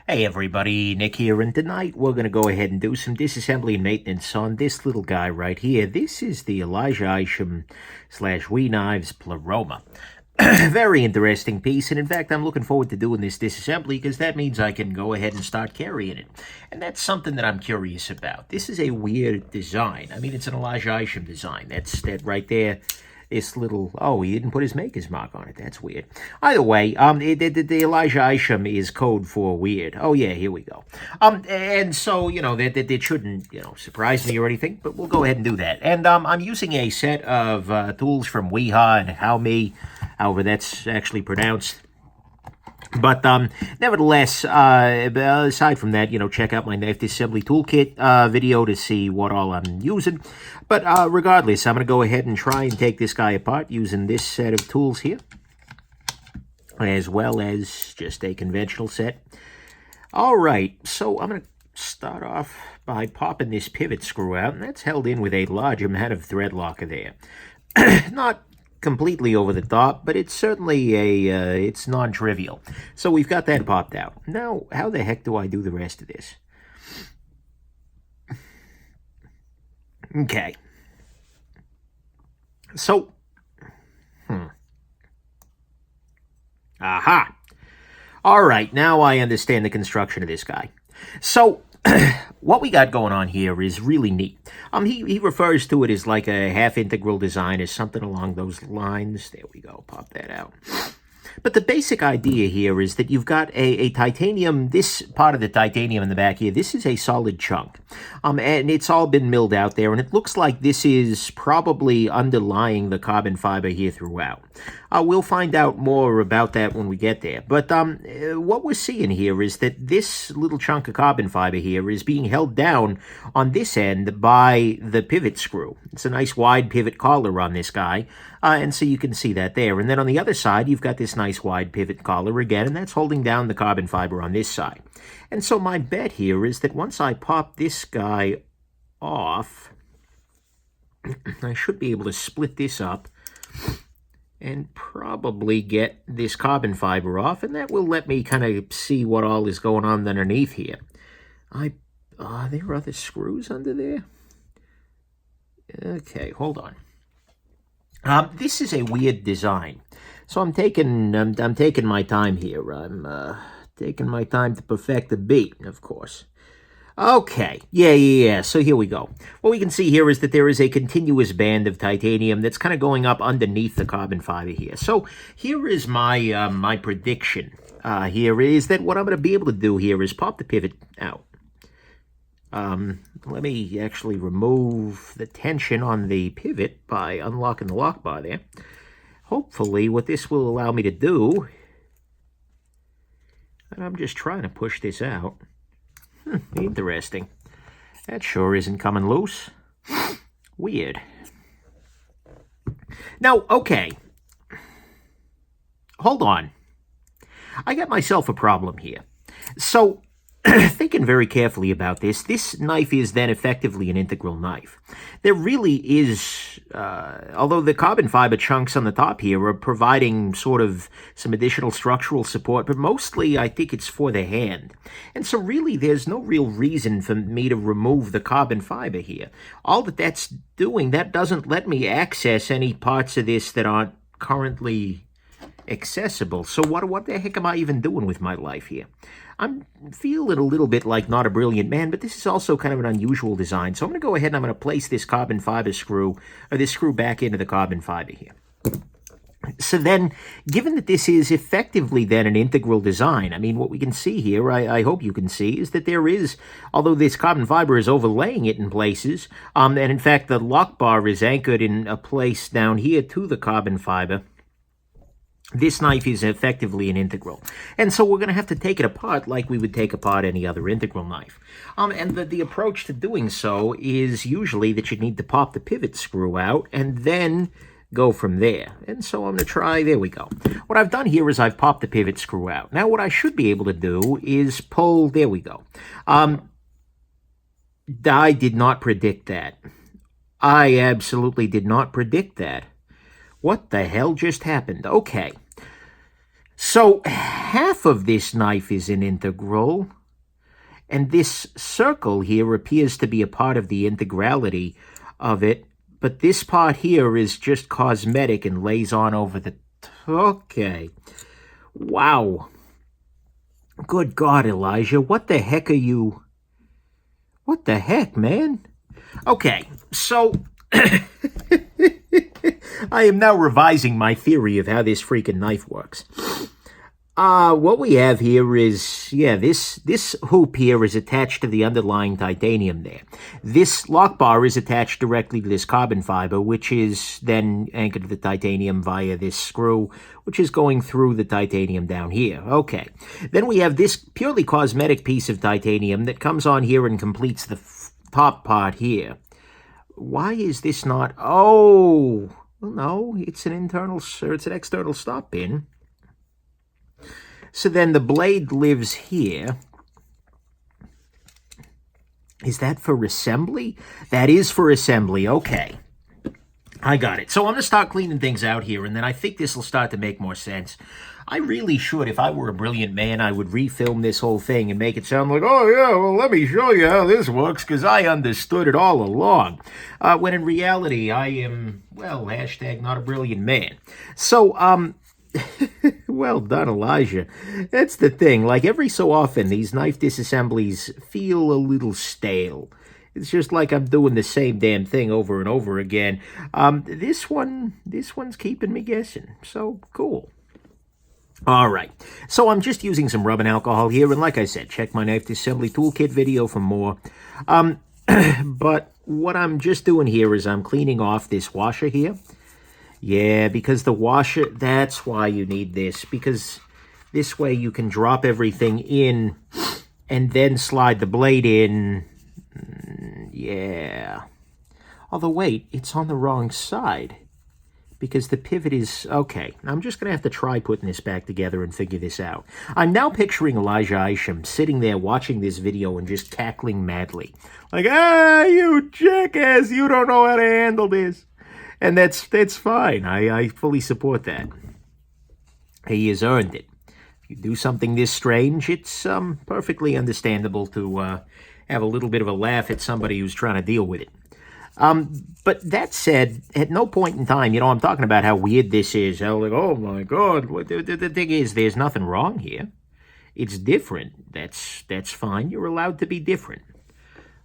Hey everybody, Nick here, and tonight we're going to go ahead and do some disassembly and maintenance on this little guy right here. This is the Elijah Isham / Wee Knives Pleroma. Very interesting piece, and in fact I'm looking forward to doing this disassembly because that means I can go ahead and start carrying it. And that's something that I'm curious about. This is a weird design. I mean, it's an Elijah Isham design. That's that right there. This little, oh, he didn't put his maker's mark on it. That's weird. Either way, the Elijah Isham is code for weird. Oh, yeah, here we go. And so, that it shouldn't, surprise me or anything, but we'll go ahead and do that. And I'm using a set of tools from Weeha and Howme, however that's actually pronounced. But nevertheless, aside from that, check out my knife disassembly toolkit video to see what all I'm using. But regardless, I'm going to go ahead and try and take this guy apart using this set of tools here, as well as just a conventional set. All right, so I'm going to start off by popping this pivot screw out, and that's held in with a large amount of thread locker there. Not completely over the top, but it's certainly it's non-trivial. So we've got that popped out. Now, how the heck do I do the rest of this? Okay. So, aha. All right, now I understand the construction of this guy. So, what we got going on here is really neat. He refers to it as like a half-integral design or something along those lines. There we go, pop that out. But the basic idea here is that you've got a titanium, this part of the titanium in the back here, this is a solid chunk. And it's all been milled out there, and it looks like this is probably underlying the carbon fiber here throughout. We'll find out more about that when we get there. But what we're seeing here is that this little chunk of carbon fiber here is being held down on this end by the pivot screw. It's a nice wide pivot collar on this guy, and so you can see that there. And then on the other side, you've got this nice wide pivot collar again, and that's holding down the carbon fiber on this side. And so my bet here is that once I pop this guy off, I should be able to split this up and probably get this carbon fiber off, and that will let me kind of see what all is going on underneath here. There are other screws under there? Okay, hold on. This is a weird design, so I'm taking my time here. I'm taking my time to perfect the beat, of course. Okay, yeah. So here we go. What we can see here is that there is a continuous band of titanium that's kind of going up underneath the carbon fiber here. So here is my my prediction. Here is that what I'm going to be able to do here is pop the pivot out. Let me actually remove the tension on the pivot by unlocking the lock bar there. Hopefully what this will allow me to do, and I'm just trying to push this out. Interesting. That sure isn't coming loose. Weird. Now, okay. Hold on. I got myself a problem here. So, thinking very carefully about this knife is then effectively an integral knife. There really is, although the carbon fiber chunks on the top here are providing sort of some additional structural support, but mostly I think it's for the hand. And so really there's no real reason for me to remove the carbon fiber here. All that's doing, that doesn't let me access any parts of this that aren't currently accessible. So what the heck am I even doing with my life here? I'm feeling a little bit like not a brilliant man, but this is also kind of an unusual design. So I'm going to go ahead and I'm going to place this carbon fiber screw, or this screw back into the carbon fiber here. So then, given that this is effectively then an integral design, I mean, what we can see here, I hope you can see, is that there is, although this carbon fiber is overlaying it in places, and in fact the lock bar is anchored in a place down here to the carbon fiber, this knife is effectively an integral. And so we're going to have to take it apart like we would take apart any other integral knife. And the approach to doing so is usually that you need to pop the pivot screw out and then go from there. And so I'm going to try, there we go. What I've done here is I've popped the pivot screw out. Now what I should be able to do is pull, there we go. I did not predict that. I absolutely did not predict that. What the hell just happened? Okay. So half of this knife is an integral, and this circle here appears to be a part of the integrality of it, but this part here is just cosmetic and lays on over the... Okay. Wow. Good God, Elijah, what the heck are you... What the heck, man? Okay, so... I am now revising my theory of how this freaking knife works. What we have here is, yeah, this hoop here is attached to the underlying titanium there. This lock bar is attached directly to this carbon fiber, which is then anchored to the titanium via this screw, which is going through the titanium down here. Okay. Then we have this purely cosmetic piece of titanium that comes on here and completes the top part here. Why is this not... Oh, well, no, it's an external stop pin. So then the blade lives here. Is that for assembly? That is for assembly. Okay. I got it. So I'm going to start cleaning things out here, and then I think this will start to make more sense. I really should, if I were a brilliant man, I would refilm this whole thing and make it sound like, oh, yeah, well, let me show you how this works, because I understood it all along. When in reality, I am, well, hashtag not a brilliant man. So, well done, Elijah. That's the thing. Like, every so often, these knife disassemblies feel a little stale. It's just like I'm doing the same damn thing over and over again. This one's keeping me guessing. So, cool. All right, so I'm just using some rubbing alcohol here, and like I said, check my knife disassembly toolkit video for more. But what I'm just doing here is I'm cleaning off this washer here. Yeah, because the washer, that's why you need this, because this way you can drop everything in and then slide the blade in. Yeah. Although, wait, it's on the wrong side. Because the pivot is... Okay, I'm just going to have to try putting this back together and figure this out. I'm now picturing Elijah Isham sitting there watching this video and just cackling madly. Like, you jackass, you don't know how to handle this. And that's fine. I fully support that. He has earned it. If you do something this strange, it's perfectly understandable to have a little bit of a laugh at somebody who's trying to deal with it. But that said, at no point in time, I'm talking about how weird this is. How like, oh my God, the thing is, there's nothing wrong here. It's different. That's fine. You're allowed to be different.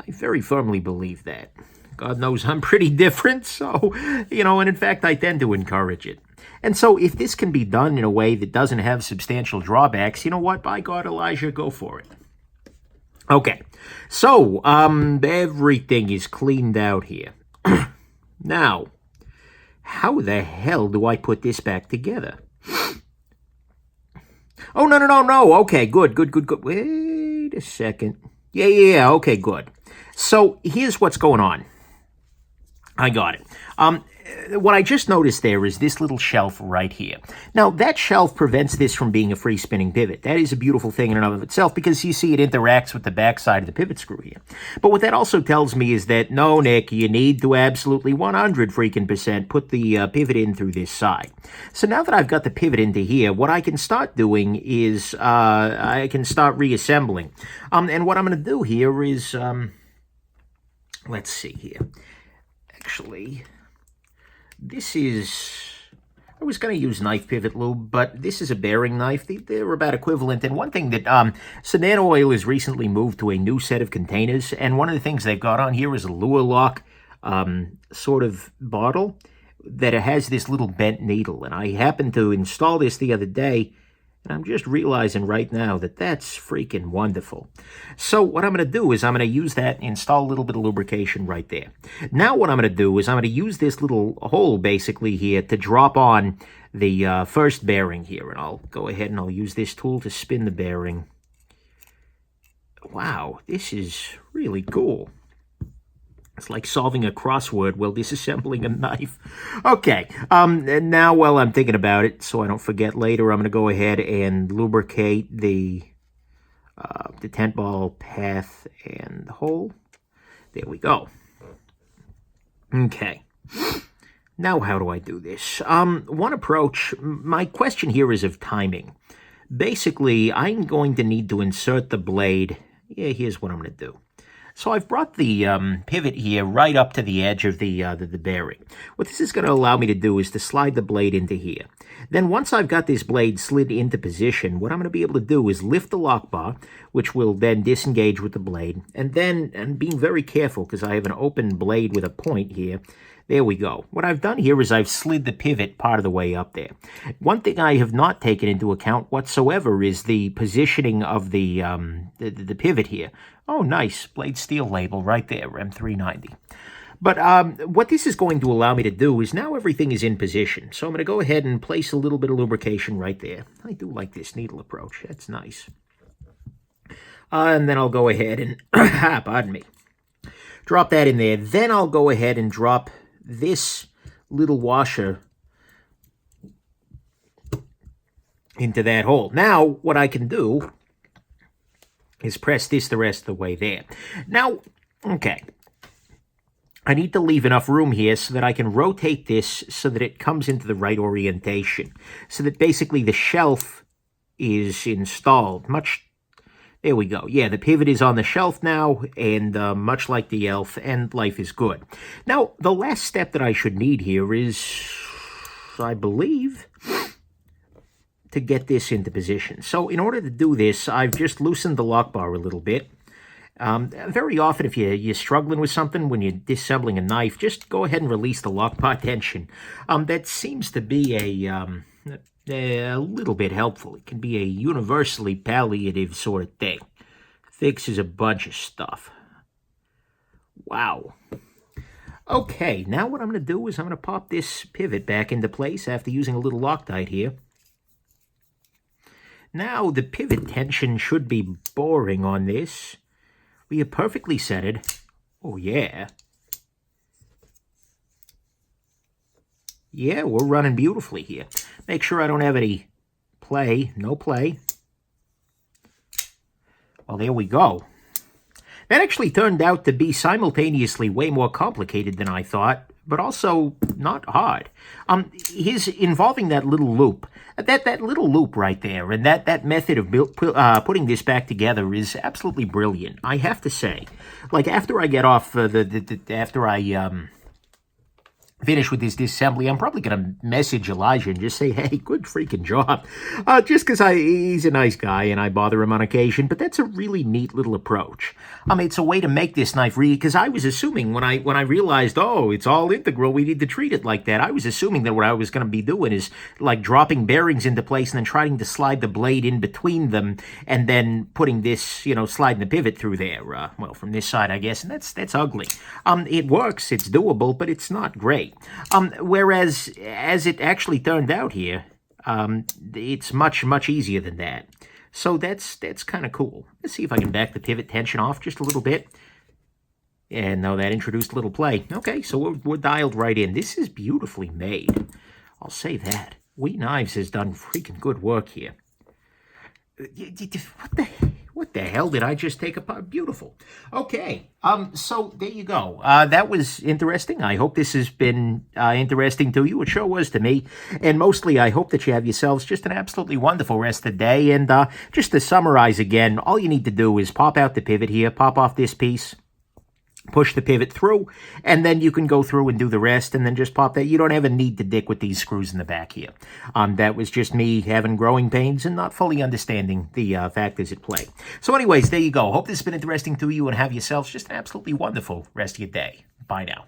I very firmly believe that. God knows I'm pretty different, so, and in fact, I tend to encourage it. And so if this can be done in a way that doesn't have substantial drawbacks, you know what? By God, Elijah, go for it. Okay, so everything is cleaned out here. Now, how the hell do I put this back together? Oh, no. Okay, good. Wait a second. Yeah, okay, good. So here's what's going on. I got it. What I just noticed there is this little shelf right here. Now, that shelf prevents this from being a free spinning pivot. That is a beautiful thing in and of itself because you see it interacts with the backside of the pivot screw here. But what that also tells me is that, no, Nick, you need to absolutely 100% put the pivot in through this side. So now that I've got the pivot into here, what I can start doing is I can start reassembling. And what I'm going to do here is, let's see here. Actually... This is, I was going to use knife pivot lube, but this is a bearing knife. They're about equivalent. And one thing that, Sonata Oil has recently moved to a new set of containers. And one of the things they've got on here is a lure lock sort of bottle that has this little bent needle. And I happened to install this the other day. And I'm just realizing right now that that's freaking wonderful. So what I'm going to do is I'm going to use that, install a little bit of lubrication right there. Now what I'm going to do is I'm going to use this little hole basically here to drop on the first bearing here. And I'll go ahead and I'll use this tool to spin the bearing. Wow, this is really cool. It's like solving a crossword while disassembling a knife. Okay, and now while I'm thinking about it, so I don't forget later, I'm going to go ahead and lubricate the tent ball path and hole. There we go. Okay. Now how do I do this? One approach, my question here is of timing. Basically, I'm going to need to insert the blade. Yeah, here's what I'm going to do. So I've brought the pivot here right up to the edge of the bearing. What this is going to allow me to do is to slide the blade into here. Then once I've got this blade slid into position, what I'm going to be able to do is lift the lock bar, which will then disengage with the blade. And then, and being very careful because I have an open blade with a point here, there we go. What I've done here is I've slid the pivot part of the way up there. One thing I have not taken into account whatsoever is the positioning of the pivot here. Oh, nice. Blade steel label right there, M390. But what this is going to allow me to do is now everything is in position. So I'm going to go ahead and place a little bit of lubrication right there. I do like this needle approach. That's nice. And then I'll go ahead and, pardon me, drop that in there. Then I'll go ahead and drop this little washer into that hole. Now, what I can do is press this the rest of the way there. Now, okay, I need to leave enough room here so that I can rotate this so that it comes into the right orientation, so that basically the shelf is installed. There we go. Yeah, the pivot is on the shelf now, and much like the elf, and life is good. Now, the last step that I should need here is, I believe, to get this into position. So in order to do this, I've just loosened the lock bar a little bit. Very often, if you're struggling with something when you're disassembling a knife, just go ahead and release the lock bar tension. That seems to be a little bit helpful. It can be a universally palliative sort of thing. Fixes a bunch of stuff. Wow. Okay, now what I'm going to do is I'm going to pop this pivot back into place after using a little Loctite here. Now the pivot tension should be boring on this. We are perfectly centered. Oh, yeah. Yeah, we're running beautifully here. Make sure I don't have any play. No play. Well, there we go. That actually turned out to be simultaneously way more complicated than I thought, but also not hard. His involving that little loop, that little loop right there, and that method of putting this back together is absolutely brilliant. I have to say, like after I get off after I finish with this disassembly, I'm probably going to message Elijah and just say, hey, good freaking job. Just because he's a nice guy and I bother him on occasion, but that's a really neat little approach. It's a way to make this knife because I was assuming when I realized, oh, it's all integral, we need to treat it like that. I was assuming that what I was going to be doing is like dropping bearings into place and then trying to slide the blade in between them and then putting this, sliding the pivot through there. Well, from this side, I guess, and that's ugly. It works, it's doable, but it's not great. Whereas, as it actually turned out here, it's much, much easier than that. So that's kind of cool. Let's see if I can back the pivot tension off just a little bit. And now that introduced a little play. Okay, so we're dialed right in. This is beautifully made. I'll say that. Wheat Knives has done freaking good work here. What the hell did I just take apart? Beautiful. Okay, so there you go. That was interesting. I hope this has been interesting to you. It sure was to me. And mostly, I hope that you have yourselves just an absolutely wonderful rest of the day. And just to summarize again, all you need to do is pop out the pivot here, pop off this piece, push the pivot through, and then you can go through and do the rest, and then just pop that. You don't have a need to dick with these screws in the back here. That was just me having growing pains and not fully understanding the factors at play. So anyways, there you go. Hope this has been interesting to you, and have yourselves just an absolutely wonderful rest of your day. Bye now.